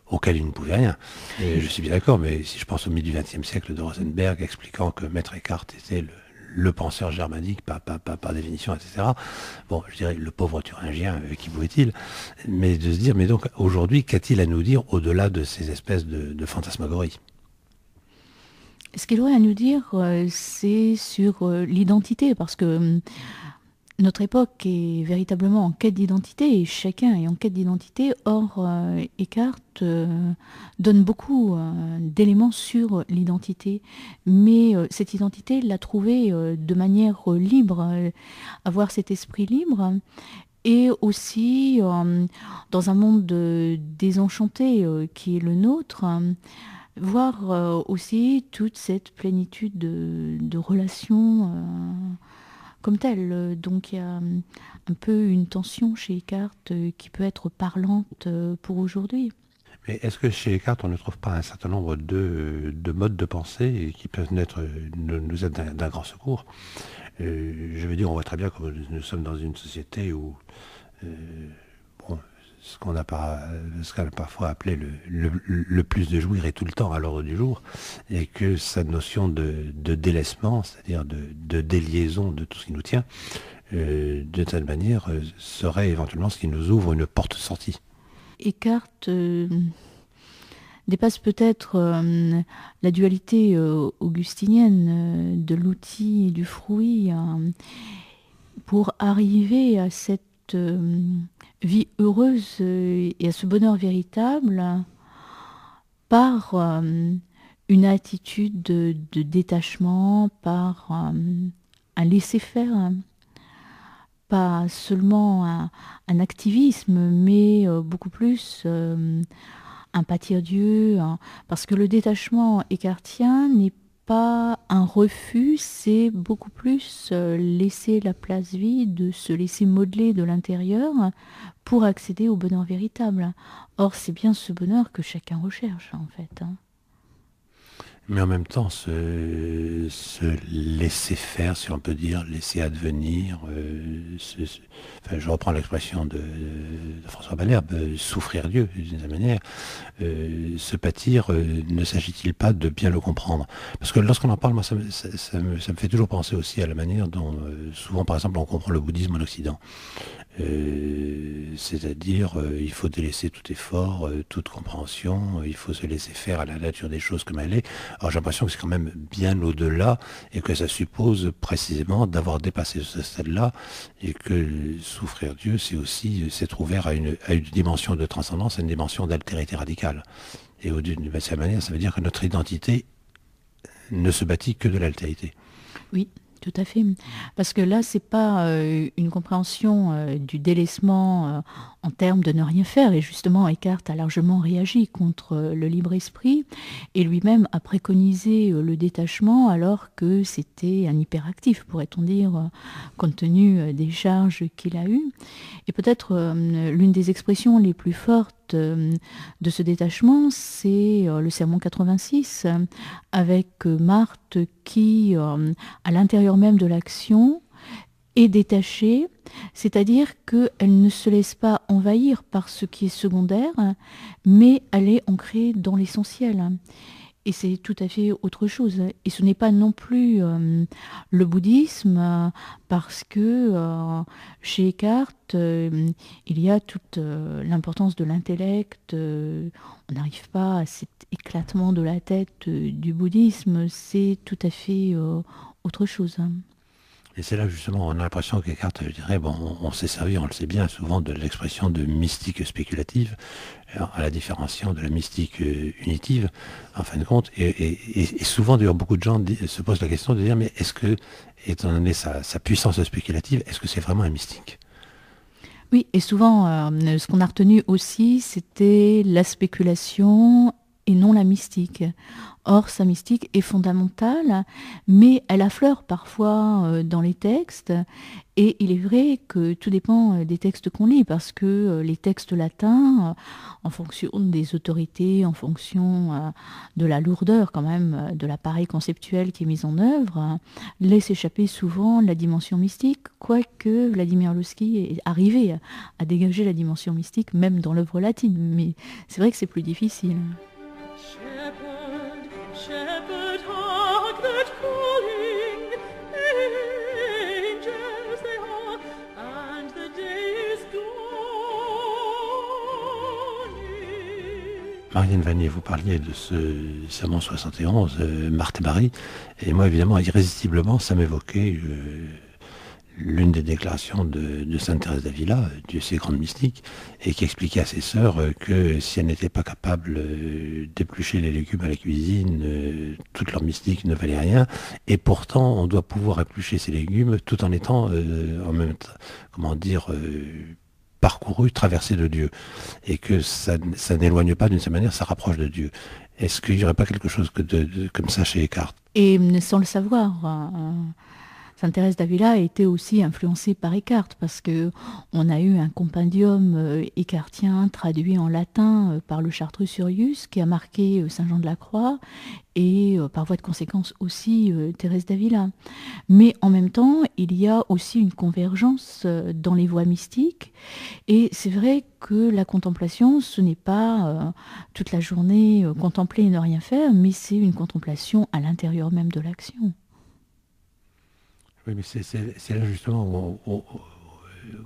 auxquelles il ne pouvait rien. Et je suis bien d'accord, mais si je pense au milieu du XXe siècle de Rosenberg expliquant que Maître Eckhart était le penseur germanique par définition, etc. Bon, je dirais, le pauvre Thuringien, qui pouvait-il? Mais de se dire, mais donc aujourd'hui, qu'a-t-il à nous dire au-delà de ces espèces de fantasmagories? Ce qu'il aurait à nous dire, c'est sur l'identité, parce que notre époque est véritablement en quête d'identité, et chacun est en quête d'identité. Or, Eckhart donne beaucoup d'éléments sur l'identité, mais cette identité, il l'a trouvée de manière libre, avoir cet esprit libre, et aussi dans un monde désenchanté qui est le nôtre, voir aussi toute cette plénitude de relations comme telles. Donc il y a un peu une tension chez Eckhart qui peut être parlante pour aujourd'hui. Mais est-ce que chez Eckhart, on ne trouve pas un certain nombre de modes de pensée qui peuvent nous être d'un grand secours? Je veux dire, on voit très bien que nous sommes dans une société où ce qu'on a parfois appelé le plus de jouir est tout le temps à l'ordre du jour, et que cette notion de délaissement, c'est-à-dire de déliaison de tout ce qui nous tient, de telle manière, serait éventuellement ce qui nous ouvre une porte sortie. Eckhart dépasse peut-être la dualité augustinienne de l'outil et du fruit pour arriver à cette vie heureuse et à ce bonheur véritable par une attitude de détachement, par un laisser-faire, pas seulement un activisme, mais beaucoup plus un pâtir Dieu, parce que le détachement écartien n'est pas un refus, c'est beaucoup plus laisser la place vide, se laisser modeler de l'intérieur pour accéder au bonheur véritable. Or, c'est bien ce bonheur que chacun recherche, en fait. Mais en même temps, se laisser faire, si on peut dire, laisser advenir, enfin, je reprends l'expression de François Malherbe, souffrir Dieu, d'une certaine manière, se pâtir, ne s'agit-il pas de bien le comprendre? Parce que lorsqu'on en parle, moi, ça me fait toujours penser aussi à la manière dont, souvent, par exemple, on comprend le bouddhisme en Occident. C'est-à-dire, il faut délaisser tout effort, toute compréhension, il faut se laisser faire à la nature des choses comme elle est. Alors j'ai l'impression que c'est quand même bien au-delà et que ça suppose précisément d'avoir dépassé ce stade-là et que souffrir Dieu, c'est aussi s'être ouvert à une dimension de transcendance, à une dimension d'altérité radicale. Et d'une certaine manière, ça veut dire que notre identité ne se bâtit que de l'altérité. Oui. Tout à fait. Parce que là, c'est pas une compréhension du délaissement en termes de ne rien faire. Et justement, Eckhart a largement réagi contre le libre esprit et lui-même a préconisé le détachement alors que c'était un hyperactif, pourrait-on dire, compte tenu des charges qu'il a eues. Et peut-être l'une des expressions les plus fortes de ce détachement, c'est le sermon 86, avec Marthe qui, à l'intérieur même de l'action, est détachée, c'est-à-dire qu'elle ne se laisse pas envahir par ce qui est secondaire, mais elle est ancrée dans l'essentiel. Et c'est tout à fait autre chose. Et ce n'est pas non plus le bouddhisme, parce que chez Eckhart, il y a toute l'importance de l'intellect. On n'arrive pas à cet éclatement de la tête du bouddhisme. C'est tout à fait autre chose. Et c'est là justement, on a l'impression qu'Eckhart, je dirais, bon, on s'est servi, on le sait bien, souvent de l'expression de mystique spéculative, à la différenciation de la mystique unitive, en fin de compte. Et souvent, d'ailleurs, beaucoup de gens se posent la question de dire, mais est-ce que, étant donné sa puissance spéculative, est-ce que c'est vraiment un mystique? Oui, et souvent, ce qu'on a retenu aussi, c'était la spéculation et non la mystique. Or, sa mystique est fondamentale, mais elle affleure parfois dans les textes. Et il est vrai que tout dépend des textes qu'on lit, parce que les textes latins, en fonction des autorités, en fonction de la lourdeur quand même de l'appareil conceptuel qui est mis en œuvre, laissent échapper souvent la dimension mystique, quoique Vladimir Lossky est arrivé à dégager la dimension mystique, même dans l'œuvre latine. Mais c'est vrai que c'est plus difficile. Shepherd, hark that calling, angels they are, and the day is dawning. Marianne Vanier, vous parliez de ce sermon 71, Marthe et Marie, et moi évidemment, irrésistiblement, ça m'évoquait l'une des déclarations de Sainte Thérèse d'Avila, Dieu sait grande mystique, et qui expliquait à ses sœurs que si elles n'étaient pas capables d'éplucher les légumes à la cuisine, toute leur mystique ne valait rien, et pourtant on doit pouvoir éplucher ces légumes tout en étant en même temps, comment dire, parcouru, traversé de Dieu, et que ça n'éloigne pas d'une certaine manière, ça rapproche de Dieu. Est-ce qu'il n'y aurait pas quelque chose comme ça chez Eckhart? Et sans le savoir, Sainte Thérèse d'Avila a été aussi influencée par Eckhart, parce que on a eu un compendium eckartien traduit en latin par le Chartreux Surius qui a marqué Saint Jean de la Croix et par voie de conséquence aussi Thérèse d'Avila. Mais en même temps, il y a aussi une convergence dans les voies mystiques, et c'est vrai que la contemplation, ce n'est pas toute la journée contempler et ne rien faire, mais c'est une contemplation à l'intérieur même de l'action. Oui, mais c'est là justement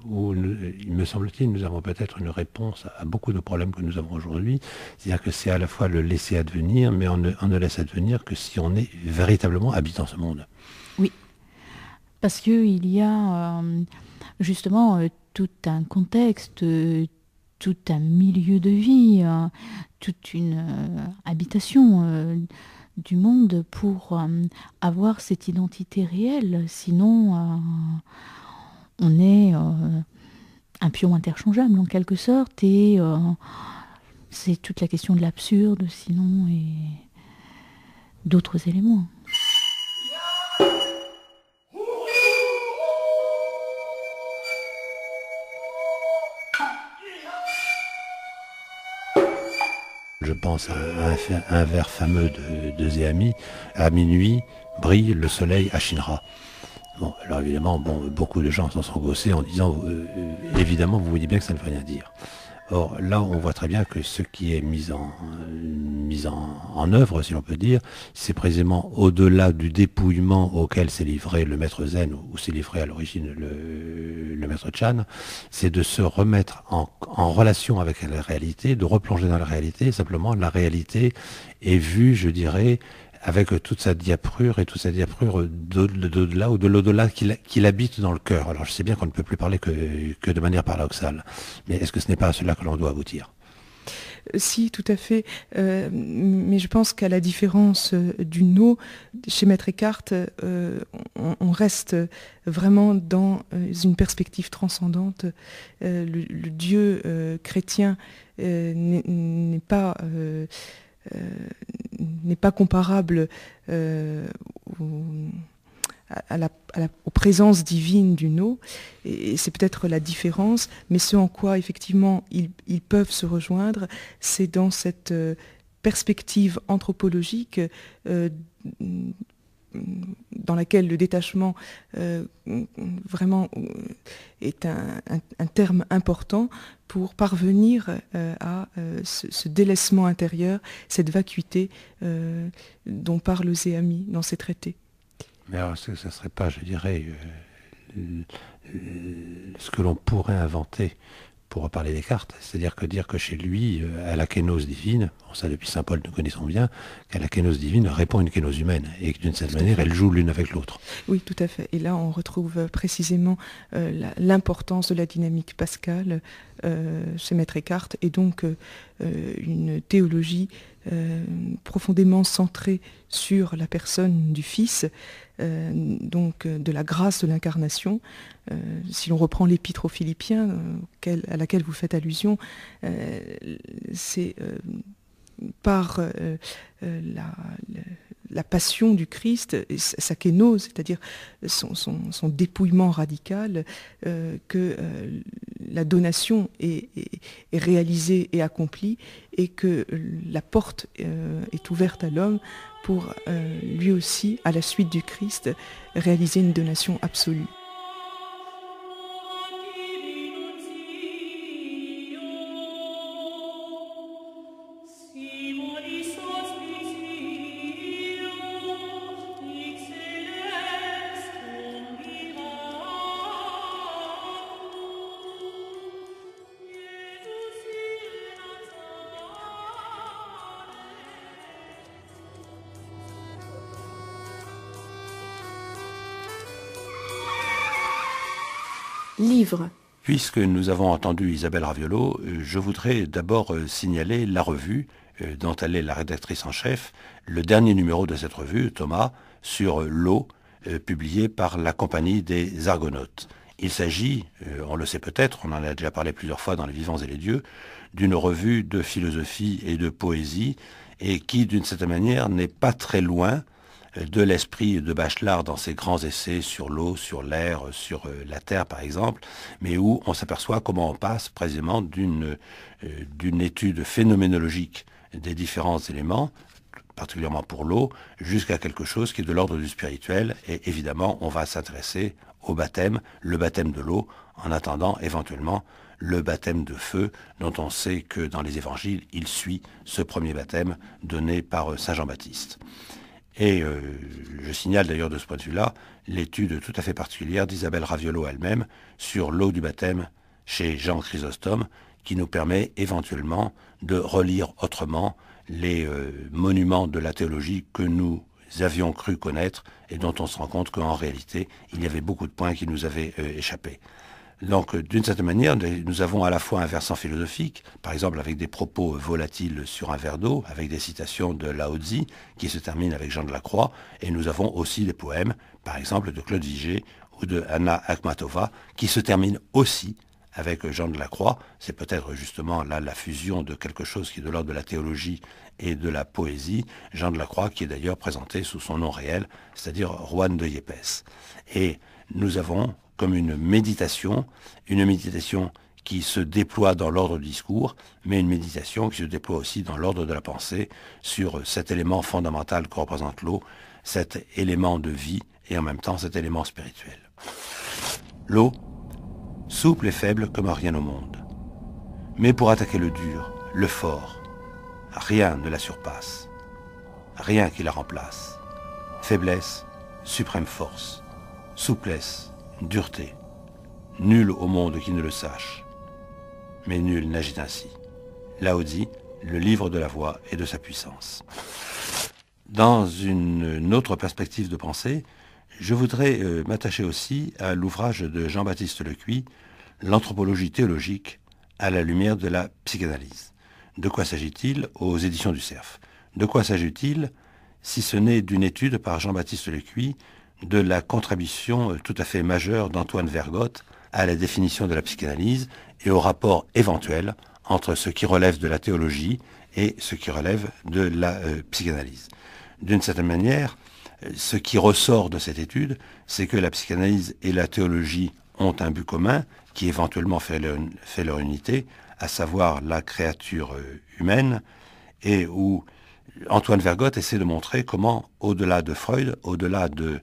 où il me semble-t-il, nous avons peut-être une réponse à beaucoup de problèmes que nous avons aujourd'hui. C'est-à-dire que c'est à la fois le laisser advenir, mais on ne laisse advenir que si on est véritablement habitant ce monde. Oui, parce qu'il y a justement tout un contexte, tout un milieu de vie, toute une habitation du monde pour avoir cette identité réelle. Sinon, on est un pion interchangeable en quelque sorte, et c'est toute la question de l'absurde, sinon, et d'autres éléments. Je pense à un vers fameux de Zéami, à minuit brille le soleil à Shinra. Bon, alors évidemment, beaucoup de gens s'en sont gossés en disant, évidemment, vous voyez bien que ça ne veut rien dire. Or, là, on voit très bien que ce qui est mis en œuvre, si l'on peut dire, c'est précisément au-delà du dépouillement auquel s'est livré le maître Zen, ou s'est livré à l'origine le maître Chan, c'est de se remettre en relation avec la réalité, de replonger dans la réalité. Simplement, la réalité est vue, je dirais, avec toute sa diaprure et toute sa diaprure d'au-delà ou de l'au-delà qu'il habite dans le cœur. Alors je sais bien qu'on ne peut plus parler que de manière paradoxale, mais est-ce que ce n'est pas à cela que l'on doit aboutir ? Si, tout à fait. Mais je pense qu'à la différence du no, chez Maître Eckhart, on reste vraiment dans une perspective transcendante. Le Dieu chrétien n'est pas comparable aux présences divines du no, et c'est peut-être la différence, mais ce en quoi effectivement ils peuvent se rejoindre, c'est dans cette perspective anthropologique dans laquelle le détachement vraiment est un terme important pour parvenir à ce délaissement intérieur, cette vacuité dont parle Zéami dans ses traités. Mais alors, est-ce que ça ne serait pas, je dirais, ce que l'on pourrait inventer pour reparler des cartes, c'est-à-dire que chez lui, à la kénose divine, ça depuis saint Paul nous connaissons bien, qu'à la kénose divine répond une kénose humaine, et que d'une certaine manière, elles jouent l'une avec l'autre. Oui, tout à fait. Et là, on retrouve précisément l'importance de la dynamique pascale chez Maître Eckhart, et donc une théologie profondément centrée sur la personne du Fils, donc de la grâce de l'incarnation. Si l'on reprend l'épître aux Philippiens, à laquelle vous faites allusion, c'est par la passion du Christ, sa kénose, c'est-à-dire son dépouillement radical, que la donation est réalisée et accomplie, et que la porte est ouverte à l'homme pour lui aussi, à la suite du Christ, réaliser une donation absolue. Livre. Puisque nous avons entendu Isabelle Raviolo, je voudrais d'abord signaler la revue dont elle est la rédactrice en chef, le dernier numéro de cette revue, Thomas, sur l'eau, publié par la Compagnie des Argonautes. Il s'agit, on le sait peut-être, on en a déjà parlé plusieurs fois dans Les Vivants et les Dieux, d'une revue de philosophie et de poésie, et qui, d'une certaine manière, n'est pas très loin de l'esprit de Bachelard dans ses grands essais sur l'eau, sur l'air, sur la terre par exemple, mais où on s'aperçoit comment on passe précisément d'une étude phénoménologique des différents éléments, particulièrement pour l'eau, jusqu'à quelque chose qui est de l'ordre du spirituel, et évidemment on va s'intéresser au baptême, le baptême de l'eau, en attendant éventuellement le baptême de feu, dont on sait que dans les évangiles, il suit ce premier baptême donné par Saint Jean-Baptiste. Et je signale d'ailleurs de ce point de vue-là l'étude tout à fait particulière d'Isabelle Raviolo elle-même sur l'eau du baptême chez Jean Chrysostome, qui nous permet éventuellement de relire autrement les monuments de la théologie que nous avions cru connaître et dont on se rend compte qu'en réalité, il y avait beaucoup de points qui nous avaient échappé. Donc, d'une certaine manière, nous avons à la fois un versant philosophique, par exemple avec des propos volatiles sur un verre d'eau, avec des citations de Lao Tzu, qui se terminent avec Jean de la Croix, et nous avons aussi des poèmes, par exemple de Claude Vigée ou de Anna Akhmatova, qui se terminent aussi avec Jean de la Croix. C'est peut-être justement là la fusion de quelque chose qui est de l'ordre de la théologie et de la poésie. Jean de la Croix, qui est d'ailleurs présenté sous son nom réel, c'est-à-dire Juan de Yepes. Et nous avons comme une méditation qui se déploie dans l'ordre du discours, mais une méditation qui se déploie aussi dans l'ordre de la pensée sur cet élément fondamental que représente l'eau, cet élément de vie et en même temps cet élément spirituel. L'eau, souple et faible comme rien au monde. Mais pour attaquer le dur, le fort, rien ne la surpasse, rien qui la remplace. Faiblesse, suprême force, souplesse, dureté. Nul au monde qui ne le sache. Mais nul n'agit ainsi. Lao Tzu, le livre de la voix et de sa puissance. Dans une autre perspective de pensée, je voudrais m'attacher aussi à l'ouvrage de Jean-Baptiste Lecuy, L'anthropologie théologique à la lumière de la psychanalyse. De quoi s'agit-il aux éditions du Cerf? De quoi s'agit-il si ce n'est d'une étude par Jean-Baptiste Lecuy de la contribution tout à fait majeure d'Antoine Vergote à la définition de la psychanalyse et au rapport éventuel entre ce qui relève de la théologie et ce qui relève de la psychanalyse. D'une certaine manière, ce qui ressort de cette étude, c'est que la psychanalyse et la théologie ont un but commun qui éventuellement fait leur unité, à savoir la créature humaine, et où Antoine Vergote essaie de montrer comment, au-delà de Freud, au-delà de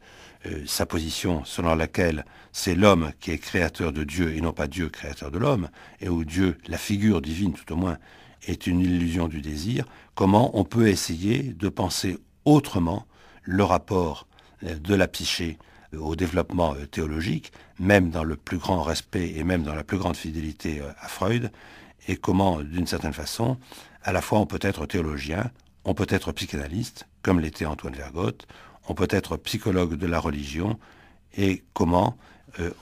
sa position selon laquelle c'est l'homme qui est créateur de Dieu et non pas Dieu créateur de l'homme, et où Dieu, la figure divine tout au moins, est une illusion du désir, comment on peut essayer de penser autrement le rapport de la psyché au développement théologique, même dans le plus grand respect et même dans la plus grande fidélité à Freud, et comment, d'une certaine façon, à la fois on peut être théologien, on peut être psychanalyste, comme l'était Antoine Vergote, on peut être psychologue de la religion, et comment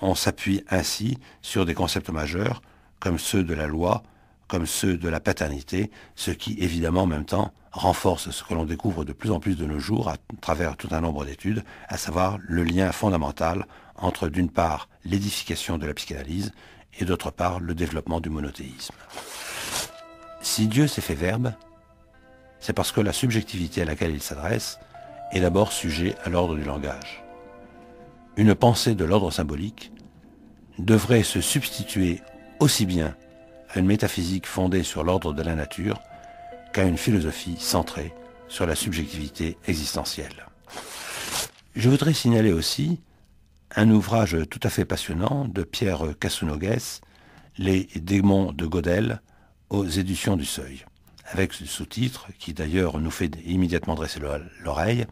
on s'appuie ainsi sur des concepts majeurs, comme ceux de la loi, comme ceux de la paternité, ce qui, évidemment, en même temps, renforce ce que l'on découvre de plus en plus de nos jours à travers tout un nombre d'études, à savoir le lien fondamental entre, d'une part, l'édification de la psychanalyse et, d'autre part, le développement du monothéisme. Si Dieu s'est fait verbe, c'est parce que la subjectivité à laquelle il s'adresse est d'abord sujet à l'ordre du langage. Une pensée de l'ordre symbolique devrait se substituer aussi bien à une métaphysique fondée sur l'ordre de la nature qu'à une philosophie centrée sur la subjectivité existentielle. Je voudrais signaler aussi un ouvrage tout à fait passionnant de Pierre Casounoguès, Les démons de Godel, aux éditions du Seuil, avec ce sous-titre qui d'ailleurs nous fait immédiatement dresser l'oreille,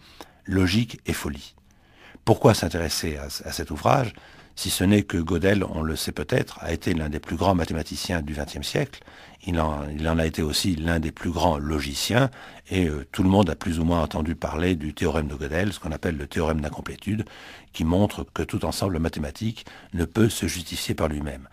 Logique et folie. Pourquoi s'intéresser à cet ouvrage, si ce n'est que Gödel, on le sait peut-être, a été l'un des plus grands mathématiciens du XXe siècle. Il en a été aussi l'un des plus grands logiciens, et tout le monde a plus ou moins entendu parler du théorème de Gödel, ce qu'on appelle le théorème d'incomplétude, qui montre que tout ensemble mathématique ne peut se justifier par lui-même.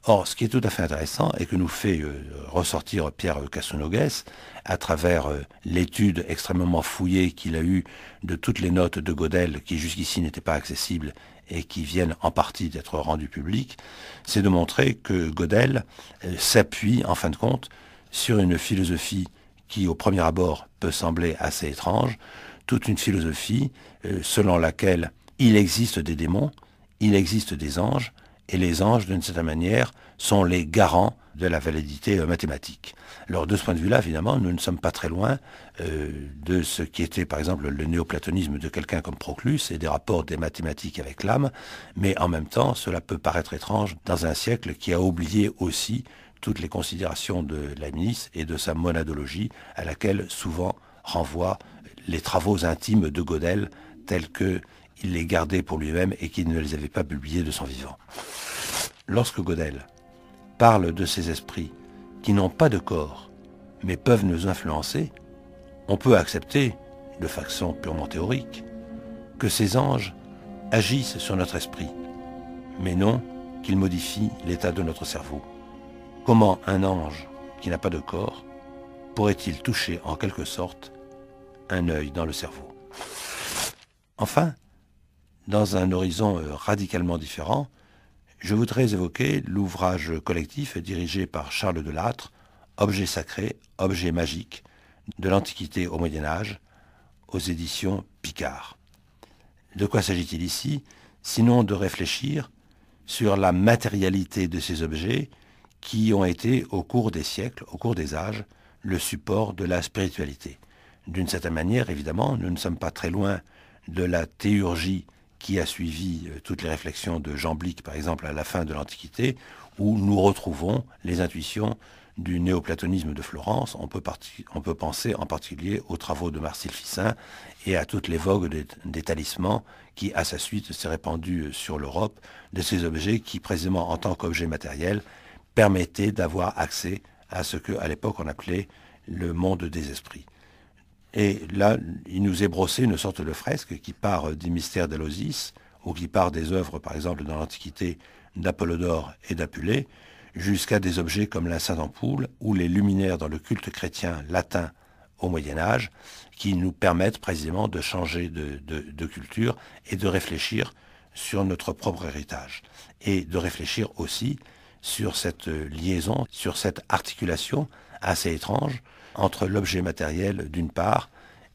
Or, ce qui est tout à fait intéressant et que nous fait ressortir Pierre Casounoguès à travers l'étude extrêmement fouillée qu'il a eue de toutes les notes de Gödel qui jusqu'ici n'étaient pas accessibles et qui viennent en partie d'être rendues publiques, c'est de montrer que Gödel s'appuie en fin de compte sur une philosophie qui au premier abord peut sembler assez étrange, toute une philosophie selon laquelle il existe des démons, il existe des anges, et les anges, d'une certaine manière, sont les garants de la validité mathématique. Alors, de ce point de vue-là, évidemment, nous ne sommes pas très loin de ce qui était, par exemple, le néoplatonisme de quelqu'un comme Proclus et des rapports des mathématiques avec l'âme, mais en même temps, cela peut paraître étrange dans un siècle qui a oublié aussi toutes les considérations de Leibniz et de sa monadologie, à laquelle souvent renvoient les travaux intimes de Gödel, tels que il les gardait pour lui-même et qu'il ne les avait pas publiés de son vivant. Lorsque Gödel parle de ces esprits qui n'ont pas de corps, mais peuvent nous influencer, on peut accepter, de façon purement théorique, que ces anges agissent sur notre esprit, mais non qu'ils modifient l'état de notre cerveau. Comment un ange qui n'a pas de corps pourrait-il toucher en quelque sorte un œil dans le cerveau? Enfin, dans un horizon radicalement différent, je voudrais évoquer l'ouvrage collectif dirigé par Charles Delattre, Objets sacrés, objets magiques, de l'Antiquité au Moyen-Âge, aux éditions Picard. De quoi s'agit-il ici, sinon de réfléchir sur la matérialité de ces objets qui ont été, au cours des siècles, au cours des âges, le support de la spiritualité. D'une certaine manière, évidemment, nous ne sommes pas très loin de la théurgie qui a suivi toutes les réflexions de Jean Blic, par exemple, à la fin de l'Antiquité, où nous retrouvons les intuitions du néoplatonisme de Florence. On peut penser en particulier aux travaux de Marcille Ficin et à toutes les vogues des talismans qui, à sa suite, s'est répandue sur l'Europe, de ces objets qui, précisément en tant qu'objets matériels, permettaient d'avoir accès à ce qu'à l'époque on appelait le monde des esprits. Et là, il nous est brossé une sorte de fresque qui part du mystère d'Éleusis, ou qui part des œuvres, par exemple, dans l'Antiquité, d'Apollodore et d'Apulée, jusqu'à des objets comme la Sainte-Ampoule ou les luminaires dans le culte chrétien latin au Moyen-Âge, qui nous permettent précisément de changer de culture et de réfléchir sur notre propre héritage. Et de réfléchir aussi sur cette liaison, sur cette articulation assez étrange entre l'objet matériel d'une part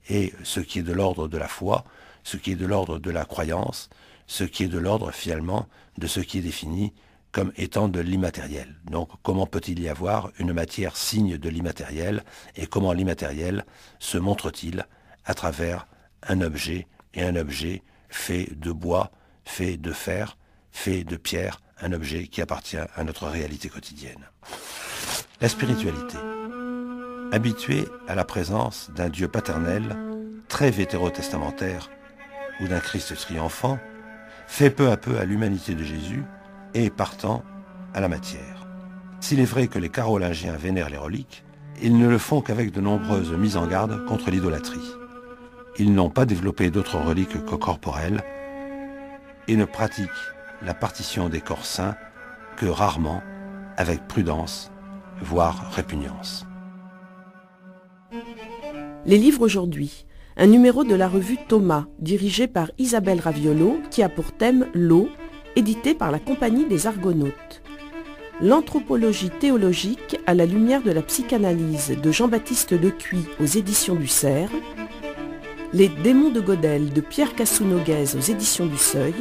et ce qui est de l'ordre de la foi, ce qui est de l'ordre de la croyance, ce qui est de l'ordre finalement de ce qui est défini comme étant de l'immatériel. Donc comment peut-il y avoir une matière signe de l'immatériel et comment l'immatériel se montre-t-il à travers un objet et un objet fait de bois, fait de fer, fait de pierre, un objet qui appartient à notre réalité quotidienne. La spiritualité. Habitué à la présence d'un Dieu paternel, très vétérotestamentaire, ou d'un Christ triomphant, fait peu à peu à l'humanité de Jésus et partant à la matière. S'il est vrai que les Carolingiens vénèrent les reliques, ils ne le font qu'avec de nombreuses mises en garde contre l'idolâtrie. Ils n'ont pas développé d'autres reliques que corporelles et ne pratiquent la partition des corps saints que rarement, avec prudence, voire répugnance. Les livres aujourd'hui. Un numéro de la revue Thomas, dirigé par Isabelle Raviolo, qui a pour thème l'eau, édité par la Compagnie des Argonautes. L'anthropologie théologique à la lumière de la psychanalyse de Jean-Baptiste Lecuy aux éditions du Cerf. Les démons de Godel de Pierre Cassou-Noguez aux éditions du Seuil.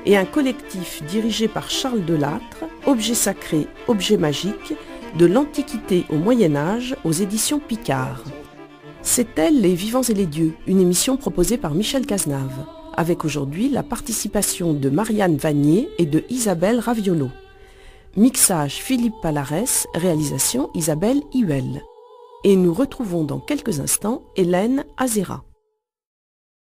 Et un collectif dirigé par Charles Delattre, Objets sacrés, objets magiques, de l'Antiquité au Moyen-Âge aux éditions Picard. C'était Les Vivants et les Dieux, une émission proposée par Michel Cazenave, avec aujourd'hui la participation de Marianne Vanier et de Isabelle Raviolo. Mixage Philippe Palarès, réalisation Isabelle Huel. Et nous retrouvons dans quelques instants Hélène Azera.